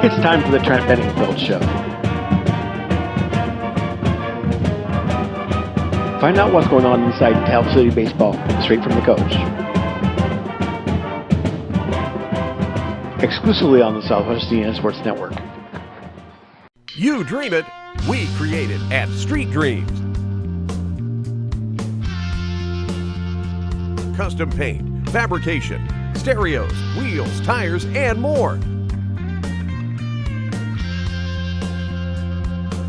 It's time for the Trent Benningfield Show. Find out what's going on inside Tell City Baseball straight from the coach. Exclusively on the Southwest Indiana Sports Network. You dream it, we create it at Street Dreams. Custom paint, fabrication, stereos, wheels, tires, and more.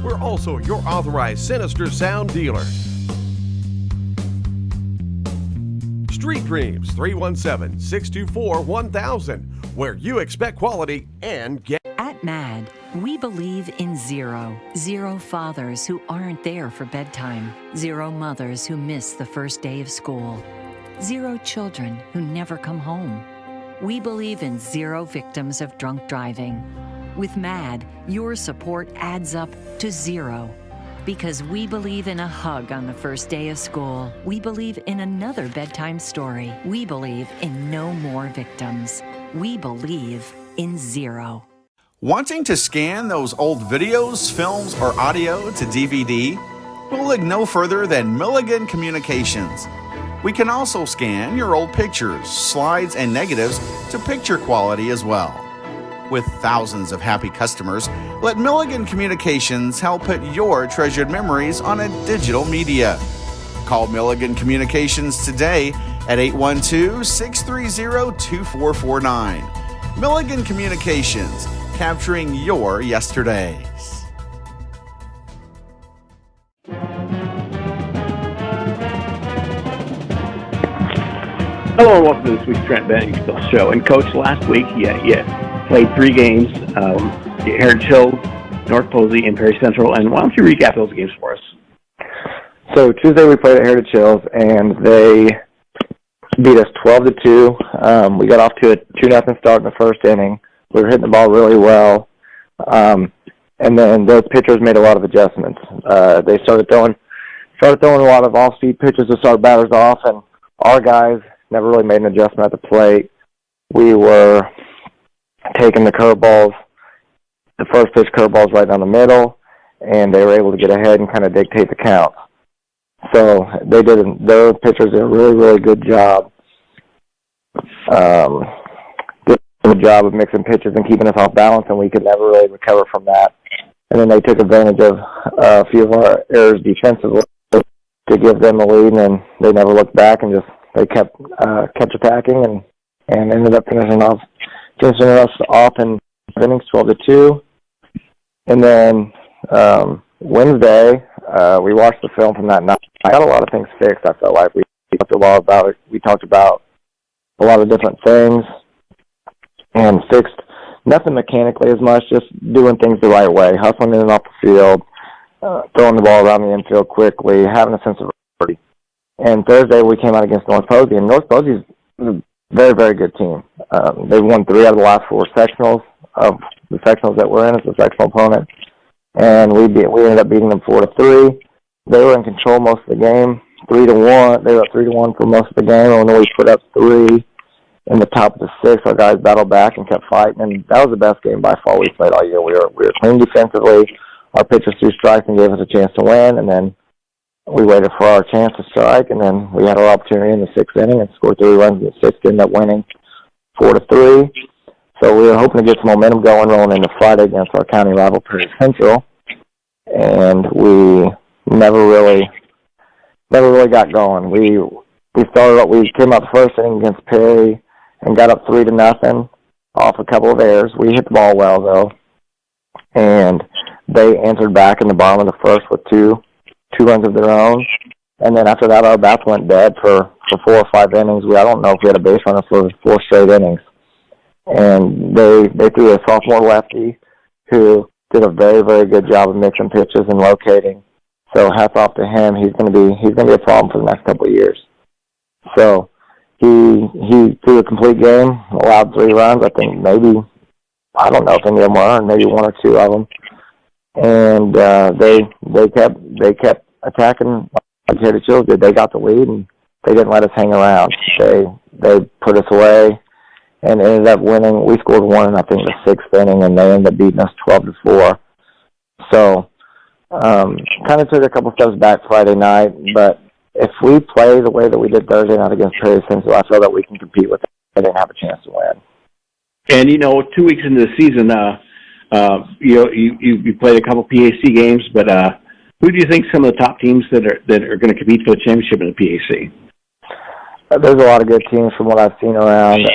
We're also your authorized Sinister Sound dealer. Street Dreams, 317-624-1000, where you expect quality and get. At MAD, we believe in zero. Zero fathers who aren't there for bedtime. Zero mothers who miss the first day of school. Zero children who never come home. We believe in zero victims of drunk driving. With MAD, your support adds up to zero. Because we believe in a hug on the first day of school. We believe in another bedtime story. We believe in no more victims. We believe in zero. Wanting to scan those old videos, films, or audio to DVD? We'll look no further than Milligan Communications. We can also scan your old pictures, slides, and negatives to picture quality as well. With thousands of happy customers, let Milligan Communications help put your treasured memories on a digital media. Call Milligan Communications today at 812-630-2449. Milligan Communications, capturing your yesterdays. Hello and welcome to this week's Trent Benningfield Show. And Coach, last week you played 3 games, Heritage Hills, North Posey, and Perry Central. And why don't you recap those games for us? So Tuesday we played at Heritage Hills, and they beat us 12-2. We got off to a 2-0 start in the first inning. We were hitting the ball really well. And then those pitchers made a lot of adjustments. They started throwing a lot of off-speed pitches to start batters off, and our guys never really made an adjustment at the plate. We were taking the curveballs, the first pitch curveballs right down the middle, and they were able to get ahead and kind of dictate the count. So their pitchers did a really, really good job. Did a good job of mixing pitches and keeping us off balance, and we could never really recover from that. And then they took advantage of a few of our errors defensively to give them a lead, and they never looked back and they kept attacking and ended up finishing us off in innings 12-2. And then Wednesday, we watched the film from that night. I got a lot of things fixed. I felt like we talked a lot about it. We talked about a lot of different things and fixed nothing mechanically as much, just doing things the right way, hustling in and off the field, throwing the ball around the infield quickly, having a sense of authority. And Thursday we came out against North Posey, and North Posey is a very, very good team. They've won 3 out of the last 4 sectionals of the sectionals that we're in as a sectional opponent, and we ended up beating them 4-3. They were in control most of the game, 3-1. They were up 3-1 for most of the game, and when we put up 3 in the top of the 6th, our guys battled back and kept fighting, and that was the best game by far we played all year. We were clean defensively. Our pitchers threw strikes and gave us a chance to win, and then we waited for our chance to strike, and then we had our opportunity in the 6th inning and scored 3 runs in the 6th, ended up winning 4-3. So we were hoping to get some momentum rolling into Friday against our county rival, Perry Central, and we never really got going. We came up first inning against Perry and got up 3-0 off a couple of errors. We hit the ball well though, and they answered back in the bottom of the first with two runs of their own. And then after that, our bats went dead for 4 or 5 innings. I don't know if we had a base runner for 4 straight innings. And they threw a sophomore lefty who did a very, very good job of mixing pitches and locating. So hats off to him. He's going to be a problem for the next couple of years. So he threw a complete game, allowed 3 runs. I think I don't know if any of them were earned, maybe 1 or 2 of them. And they kept attacking like Heritage Hills did. They got the lead and they didn't let us hang around. They put us away and ended up winning. We scored one in, I think, the 6th inning, and they ended up beating us 12-4. So kind of took a couple steps back Friday night, but if we play the way that we did Thursday night against Perry Central, I feel that we can compete with it and have a chance to win. And, 2 weeks into the season, you played a couple PAC games, but who do you think some of the top teams that are going to compete for the championship in the PAC? There's a lot of good teams from what I've seen around.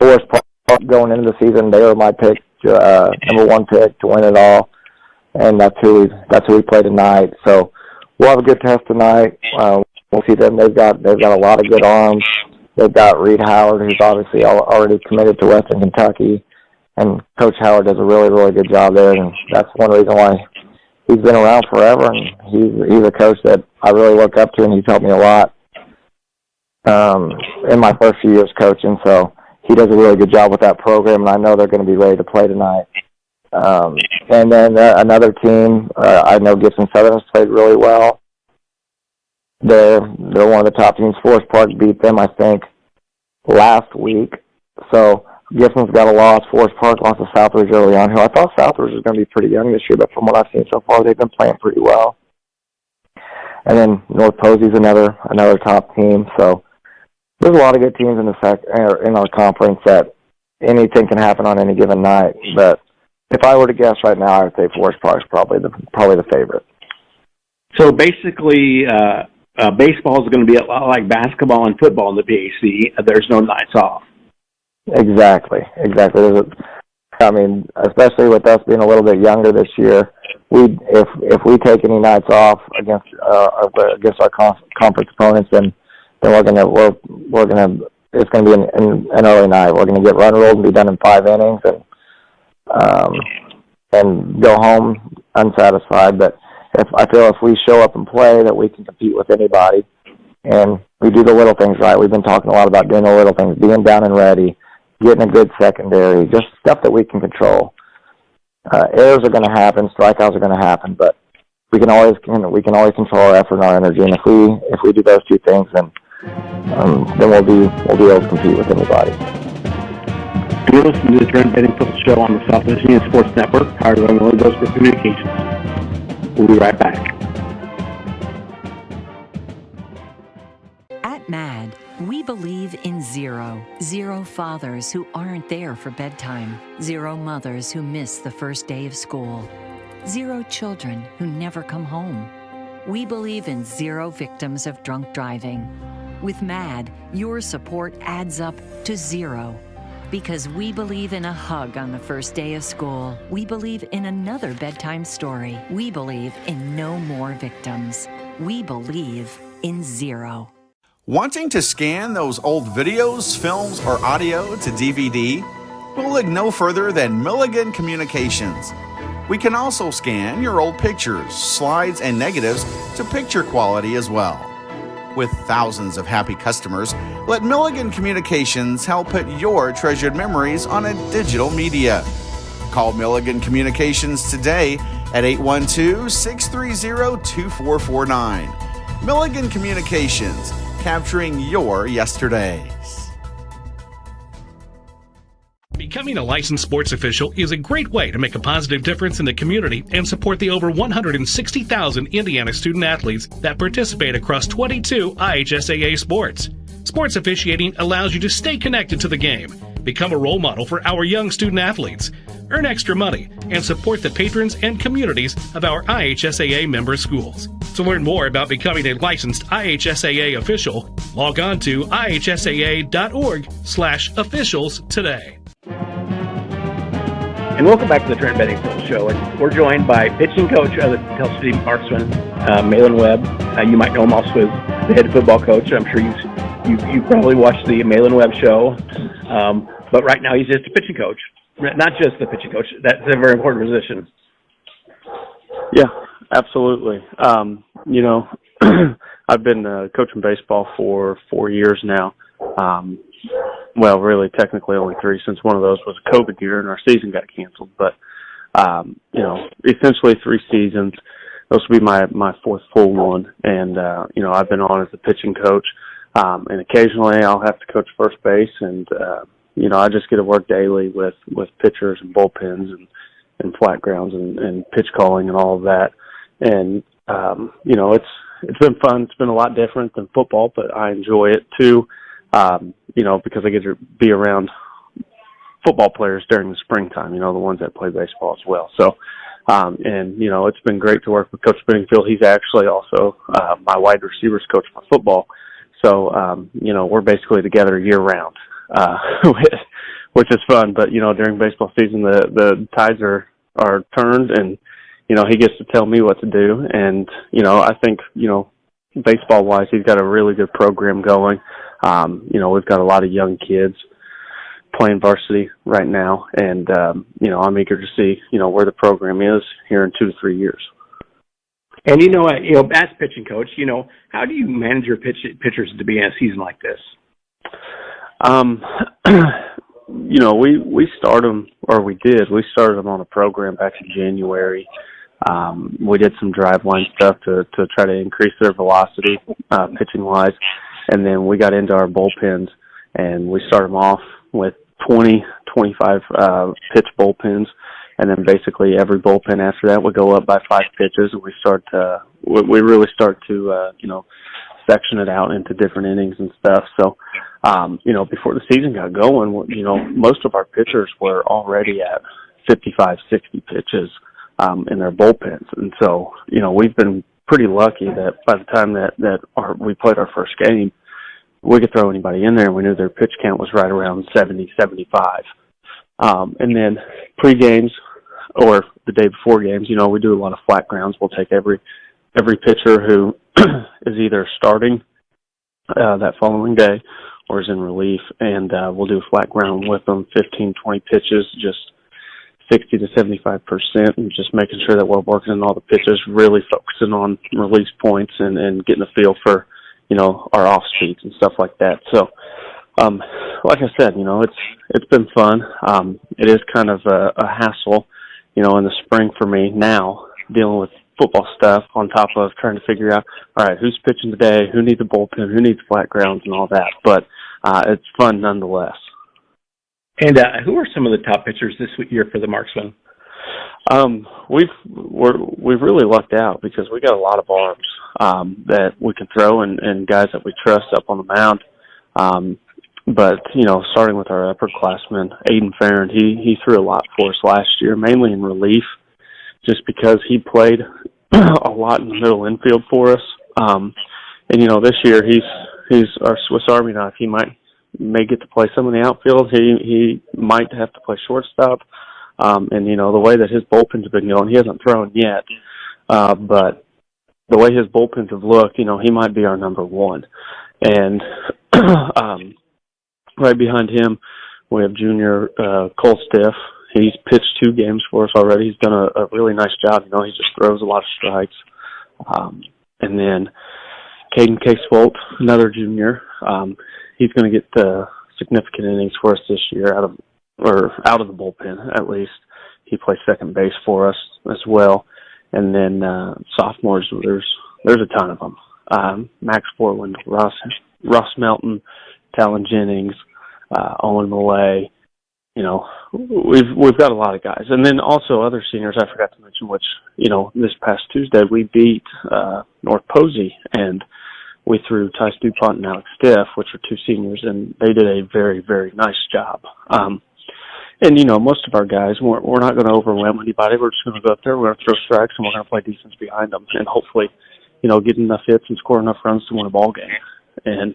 Forest Park going into the season, they were my pick, number one pick to win it all, and that's who we play tonight. So we'll have a good test tonight. We'll see them. They've got a lot of good arms. They've got Reed Howard, who's obviously already committed to Western Kentucky, and Coach Howard does a really, really good job there, and that's one reason why he's been around forever, and he's a coach that I really look up to, and he's helped me a lot in my first few years coaching. So he does a really good job with that program, and I know they're going to be ready to play tonight. And then another team, I know Gibson Southern has played really well. They're one of the top teams. Forest Park beat them, I think, last week. So Gibson's got a loss. Forest Park lost to Southridge early on, who I thought Southridge was going to be pretty young this year, but from what I've seen so far, they've been playing pretty well. And then North Posey's another top team. So there's a lot of good teams in our conference that anything can happen on any given night. But if I were to guess right now, I would say Forest Park's probably the favorite. So basically, baseball is going to be a lot like basketball and football in the PAC. There's no nights off. Exactly. I mean, especially with us being a little bit younger this year, if we take any nights off against our conference opponents, then it's going to be an early night. We're going to get run ruled and be done in 5 innings and go home unsatisfied. But I feel if we show up and play, that we can compete with anybody, and we do the little things right. We've been talking a lot about doing the little things, being down and ready, getting a good secondary, just stuff that we can control. Errors are going to happen, strikeouts are going to happen, but we can always control our effort and our energy. And if we do those two things, then we'll be able to compete with anybody. You're listening to the Trent Benningfield Show on the South Michigan Sports Network, powered by Miller Gosper Communications. We'll be right back. At MAD, we believe in zero. 0 fathers who aren't there for bedtime. 0 mothers who miss the first day of school. 0 children who never come home. We believe in 0 victims of drunk driving. With MAD, your support adds up to 0. Because we believe in a hug on the first day of school. We believe in another bedtime story. We believe in no more victims. We believe in 0. Wanting to scan those old videos, films, or audio to DVD? We'll look no further than Milligan Communications. We can also scan your old pictures, slides, and negatives to picture quality as well. With thousands of happy customers, let Milligan Communications help put your treasured memories on a digital media. Call Milligan Communications today at 812-630-2449. Milligan Communications, capturing your yesterdays. Becoming a licensed sports official is a great way to make a positive difference in the community and support the over 160,000 Indiana student athletes that participate across 22 IHSAA sports. Sports officiating allows you to stay connected to the game, become a role model for our young student athletes, earn extra money, and support the patrons and communities of our IHSAA member schools. To learn more about becoming a licensed IHSAA official, log on to ihsaa.org/officials today. And welcome back to the Trent Benningfield Show. And we're joined by pitching coach of the Tell City Marksmen, Malin Webb. You might know him also as the head football coach. I'm sure you probably watched the Malin Webb show. But right now he's just a pitching coach. Not just the pitching coach. That's a very important position. Yeah, absolutely. I've been coaching baseball for 4 years now. Well, really, technically only 3, since one of those was a COVID year and our season got canceled. But, essentially 3 seasons. This will be my 4th full one. And, I've been on as a pitching coach. And occasionally I'll have to coach first base. And, I just get to work daily with pitchers and bullpens and flat grounds and pitch calling and all of that. And, it's been fun. It's been a lot different than football, but I enjoy it too, because I get to be around football players during the springtime, the ones that play baseball as well. So, it's been great to work with Coach Benningfield. He's actually also my wide receivers coach for football. So, we're basically together year round, which is fun. But, during baseball season, the tides are turned, and, he gets to tell me what to do. And, I think, baseball-wise, he's got a really good program going. We've got a lot of young kids playing varsity right now, and I'm eager to see where the program is here in 2 to 3 years. And as pitching coach, how do you manage your pitchers to be in a season like this? We start them, or we started them on a program back in January. We did some drive line stuff to try to increase their velocity pitching wise, and then we got into our bullpens, and we started them off with 25 pitch bullpens, and then basically every bullpen after that would go up by 5 pitches, and we really start to section it out into different innings and stuff. So before the season got going, most of our pitchers were already at 55, 60 pitches in their bullpens, and so we've been pretty lucky that by the time that we played our first game, we could throw anybody in there, and we knew their pitch count was right around 70, 75. And then pre-games or the day before games, we do a lot of flat grounds. We'll take every pitcher who is either starting that following day or is in relief, and we'll do a flat ground with them, 15, 20 pitches, just 60 to 75%, and just making sure that we're working on all the pitches, really focusing on release points and getting a feel for our off speeds and stuff like that. So, like I said, it's been fun. It is kind of a hassle, in the spring for me now, dealing with football stuff on top of trying to figure out, all right, who's pitching today, who needs a bullpen, who needs flat grounds and all that. But it's fun nonetheless. And who are some of the top pitchers this year for the Marksmen? We've really lucked out because we got a lot of arms that we can throw and guys that we trust up on the mound. But starting with our upperclassman, Aiden Farron, he threw a lot for us last year, mainly in relief, just because he played a lot in the middle infield for us. And this year he's our Swiss Army knife. He may get to play some in the outfield. He might have to play shortstop. And the way that his bullpens have been going, he hasn't thrown yet. But the way his bullpens have looked, he might be our number one. And right behind him, we have junior Cole Stiff. He's pitched 2 games for us already. He's done a really nice job. He just throws a lot of strikes. And then Caden Case-Volt, another junior. He's going to get significant innings for us this year out of the bullpen, at least. He plays second base for us as well. And then sophomores, there's a ton of them. Max Portland, Ross Melton, Talon Jennings, Owen Millay. We've got a lot of guys. And then also other seniors I forgot to mention, which, this past Tuesday we beat North Posey, and we threw Tice DuPont and Alex Stiff, which are 2 seniors, and they did a very, very nice job. And, most of our guys, we're not going to overwhelm anybody. We're just going to go up there, we're going to throw strikes, and we're going to play defense behind them, and hopefully, get enough hits and score enough runs to win a ball game. And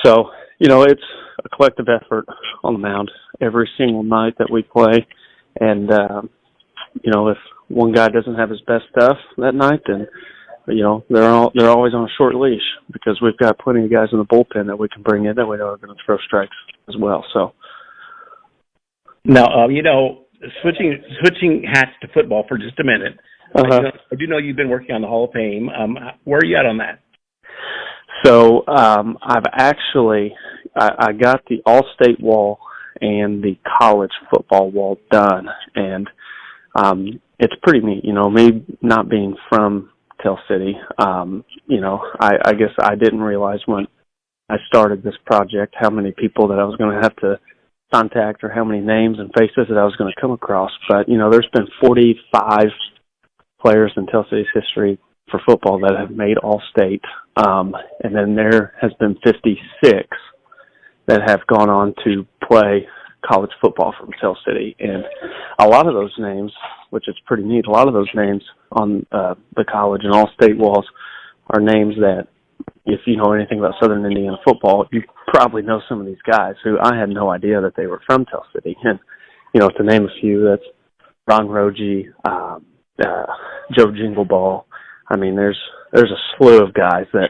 so, it's a collective effort on the mound every single night that we play. And, if one guy doesn't have his best stuff that night, then, they're always on a short leash because we've got plenty of guys in the bullpen that we can bring in that we know are going to throw strikes as well. So now, switching hats to football for just a minute. I do know you've been working on the Hall of Fame. Where are you at on that? So I've actually I got the All-State wall and the college football wall done, and it's pretty neat. Me not being from Tell City, I guess I didn't realize when I started this project how many people that I was going to have to contact or how many names and faces that I was going to come across. But, there's been 45 players in Tell City's history for football that have made All-State. And then there has been 56 that have gone on to play college football from Tell City. And a lot of those names, which is pretty neat, a lot of those names on the college and All-State walls are names that, if you know anything about Southern Indiana football, you probably know some of these guys who I had no idea that they were from Tell City. And, to name a few, that's Ron Rogie, Joe Jingleball. I mean, there's a slew of guys that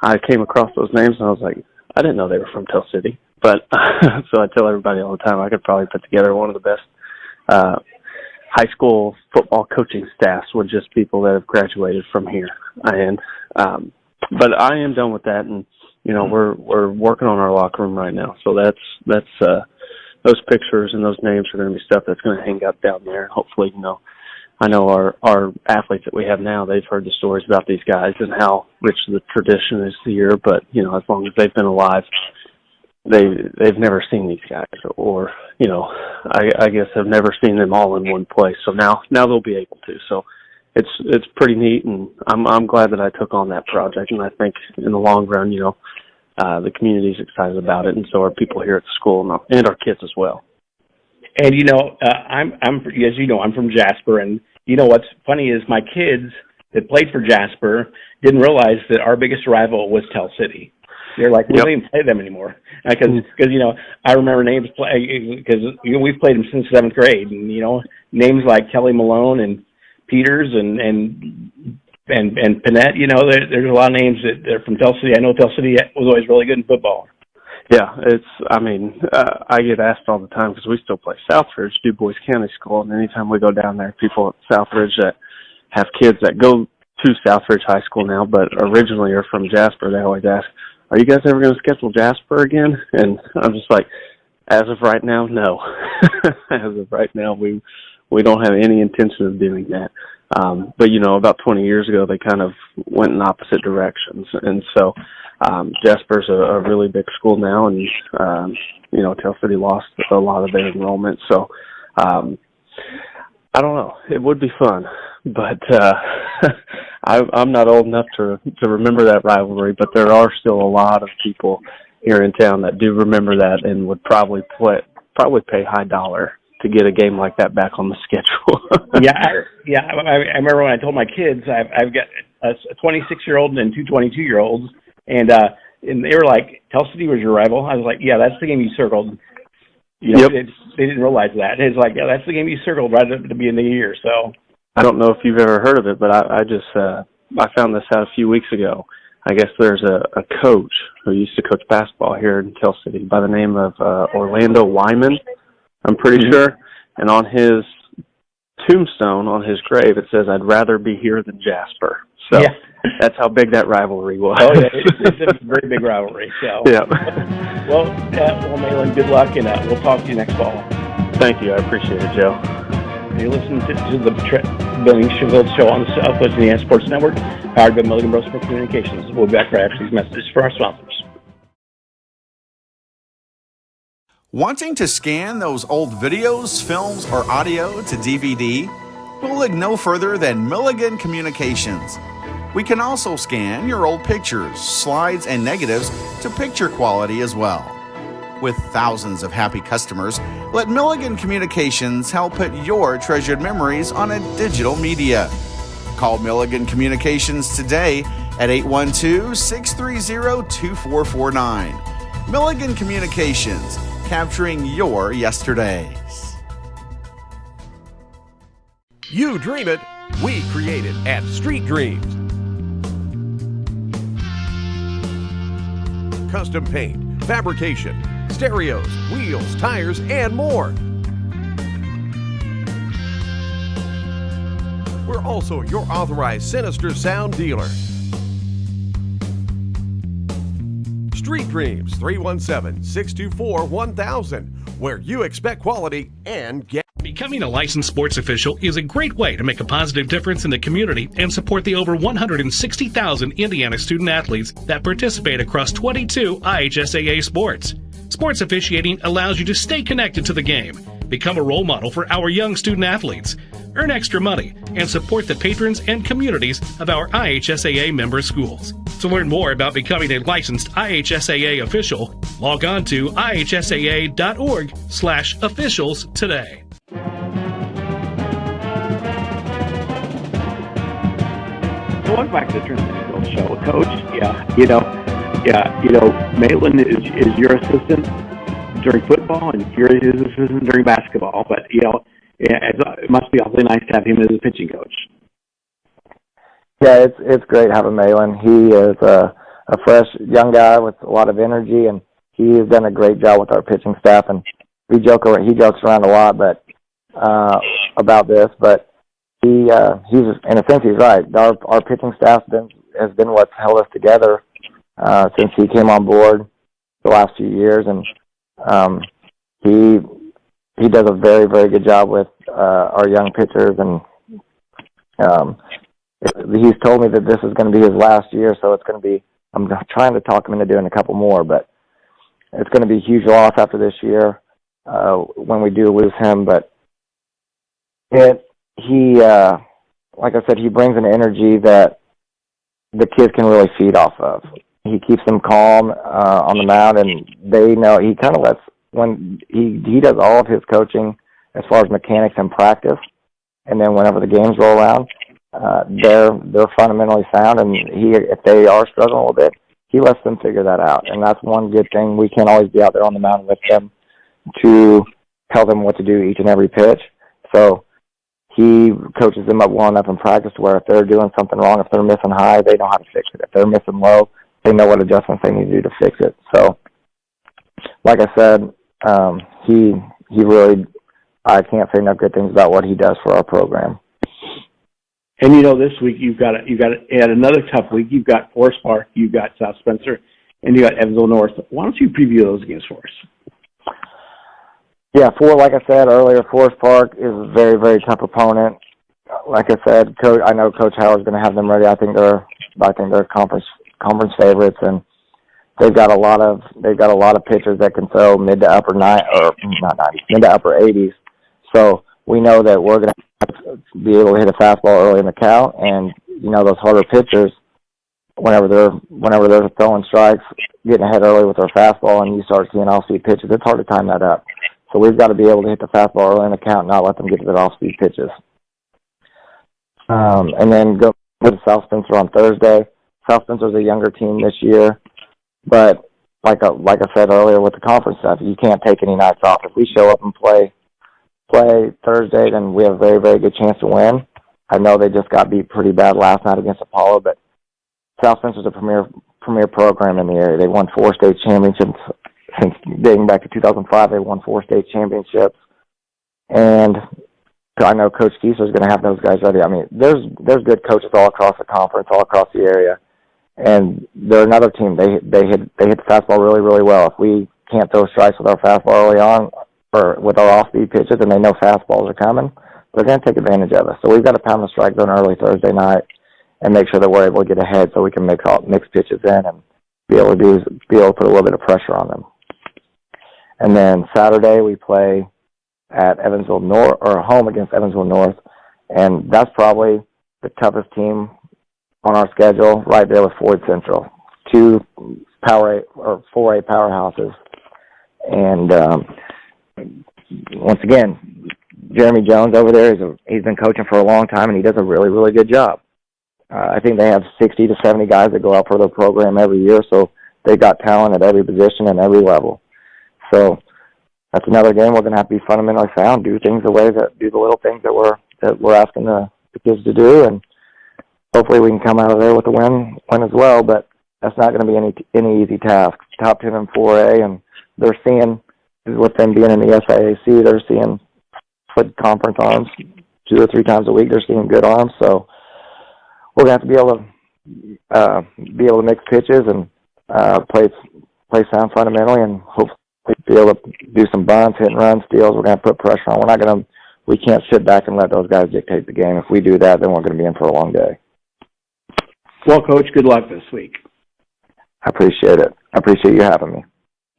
I came across those names and I was like, I didn't know they were from Tell City. But so I tell everybody all the time, I could probably put together one of the best high school football coaching staffs with just people that have graduated from here. And but I am done with that, and we're working on our locker room right now. So that's those pictures and those names are going to be stuff that's going to hang up down there. Hopefully, I know our athletes that we have now, they've heard the stories about these guys and how rich the tradition is here. But as long as they've been alive, they've never seen these guys, or I guess have never seen them all in one place. So now they'll be able to. So it's pretty neat, and I'm glad that I took on that project. And I think in the long run, the community's excited about it, and so are people here at the school and our kids as well. And I'm as you know, I'm from Jasper, and what's funny is my kids that played for Jasper didn't realize that our biggest rival was Tell City. They're like, we don't even play them anymore. Because I remember names, because we've played them since 7th grade. And, names like Kelly Malone and Peters and Panette, there's a lot of names that are from Tell City. I know Tell City was always really good in football. Yeah, I get asked all the time because we still play Southridge, Du Bois County School. And anytime we go down there, people at Southridge that have kids that go to Southridge High School now, but originally are from Jasper, they always ask, are you guys ever going to schedule Jasper again? And I'm just like, as of right now, no. As of right now, we don't have any intention of doing that. But, about 20 years ago, they kind of went in opposite directions. And so Jasper's a really big school now, and, Tell City lost a lot of their enrollment. So I don't know. It would be fun. But I'm not old enough to remember that rivalry, but there are still a lot of people here in town that do remember that and would probably pay high dollar to get a game like that back on the schedule. I remember when I told my kids I've got a 26-year-old and two 22-year-olds, and they were like, Tell City was your rival? I was like, yeah, that's the game you circled. Yep. They didn't realize that. It's like, yeah, that's the game you circled right at the beginning of the year. So I don't know if you've ever heard of it, but I found this out a few weeks ago. I guess there's a coach who used to coach basketball here in Tell City by the name of Orlando Wyman, I'm pretty sure. And on his tombstone, on his grave, it says, I'd rather be here than Jasper. So that's how big that rivalry was. Oh, yeah, it's a very big rivalry. So. Yeah. Well, Malin, good luck, and we'll talk to you next fall. Thank you. I appreciate it, Joe. You're listening to the Benningfield Show on the Southwest Indiana Sports Network, powered by Milligan Bros for Communications. We'll be back right after these messages for our sponsors. Wanting to scan those old videos, films, or audio to DVD? We'll look no further than Milligan Communications. We can also scan your old pictures, slides, and negatives to picture quality as well. With thousands of happy customers, let Milligan Communications help put your treasured memories on a digital media. Call Milligan Communications today at 812-630-2449. Milligan Communications, capturing your yesterdays. You dream it, we create it at Street Dreams. Custom paint, fabrication, stereos, wheels, tires, and more. We're also your authorized Sinister Sound dealer. Street Dreams, 317-624-1000, where you expect quality and get. Becoming a licensed sports official is a great way to make a positive difference in the community and support the over 160,000 Indiana student athletes that participate across 22 IHSAA sports. Sports officiating allows you to stay connected to the game, become a role model for our young student athletes, earn extra money, and support the patrons and communities of our IHSAA member schools. To learn more about becoming a licensed IHSAA official, log on to ihsaa.org/officials today. Going back to the Trent Benningfield show, Coach, Malin is your assistant during football, and you're his assistant during basketball. But it must be awfully nice to have him as a pitching coach. Yeah, it's great having Malin. He is a fresh young guy with a lot of energy, and he has done a great job with our pitching staff. And he jokes around a lot, about this, but he's in a sense he's right. Our pitching staff has been what's held us together since he came on board the last few years, and he does a very, very good job with our young pitchers, and he's told me that this is going to be his last year, so it's going to be, I'm trying to talk him into doing a couple more, but it's going to be a huge loss after this year when we do lose him. But he like I said, he brings an energy that the kids can really feed off of. He keeps them calm on the mound, and they know he kind of lets, when he does all of his coaching as far as mechanics and practice, and then whenever the games roll around, they're fundamentally sound, and if they are struggling a little bit, he lets them figure that out. And that's one good thing. We can't always be out there on the mound with them to tell them what to do each and every pitch. So he coaches them up well enough in practice to where if they're doing something wrong, if they're missing high, they know how to fix it. If they're missing low, they know what adjustments they need to do to fix it. So, like I said, he really, I can't say enough good things about what he does for our program. And this week you've got another tough week. You've got Forest Park, you've got South Spencer, and you got Evansville North. Why don't you preview those games for us? Yeah, like I said earlier, Forest Park is a very, very tough opponent. Like I said, I know Coach Howard's going to have them ready. I think they're conference favorites, and they've got a lot of pitchers that can throw mid to upper 80s. So we know that we're going to have to be able to hit a fastball early in the count, and those harder pitchers, whenever they're throwing strikes, getting ahead early with their fastball, and you start seeing off-speed pitches, it's hard to time that up. So we've got to be able to hit the fastball early in the count, not let them get to the off-speed pitches. And then go to South Spencer on Thursday. South Spencer's a younger team this year, but like I said earlier with the conference stuff, you can't take any nights off. If we show up and play Thursday, then we have a very, very good chance to win. I know they just got beat pretty bad last night against Apollo, but South Spencer's a premier program in the area. They won 4 state championships since dating back to 2005. They won 4 state championships, and I know Coach Kieser's going to have those guys ready. I mean, there's good coaches all across the conference, all across the area, and they're another team. They hit the fastball really, really well. If we can't throw strikes with our fastball early on or with our off-speed pitches, and they know fastballs are coming, they're going to take advantage of us. So we've got to pound the strike zone early Thursday night and make sure that we're able to get ahead so we can mix pitches in and be able to put a little bit of pressure on them. And then Saturday we play at Evansville North, or home against Evansville North, and that's probably the toughest team on our schedule, right there with Ford Central, 2 4A powerhouses. And once again, Jeremy Jones over there he's been coaching for a long time, and he does a really, really good job. I think they have 60 to 70 guys that go out for their program every year, so they got talent at every position and every level. So that's another game we're going to have to be fundamentally sound, do the little things that we're asking the kids to do, and hopefully we can come out of there with a win as well. But that's not going to be any easy task. Top 10 in 4A, and they're seeing, with them being in the SIAC, they're seeing split conference arms 2 or 3 times a week. They're seeing good arms, so we're going to have to be able to mix pitches and play sound fundamentally, and hopefully be able to do some bunts, hit and run, steals. We're going to put pressure on. We can't sit back and let those guys dictate the game. If we do that, then we're going to be in for a long day. Well, Coach, good luck this week. I appreciate it. I appreciate you having me.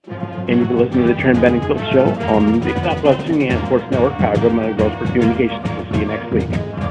And you've been listening to the Trent Benningfield Show on the Southwest Indiana Sports Network, powered by Money Bros for Communications. We'll see you next week.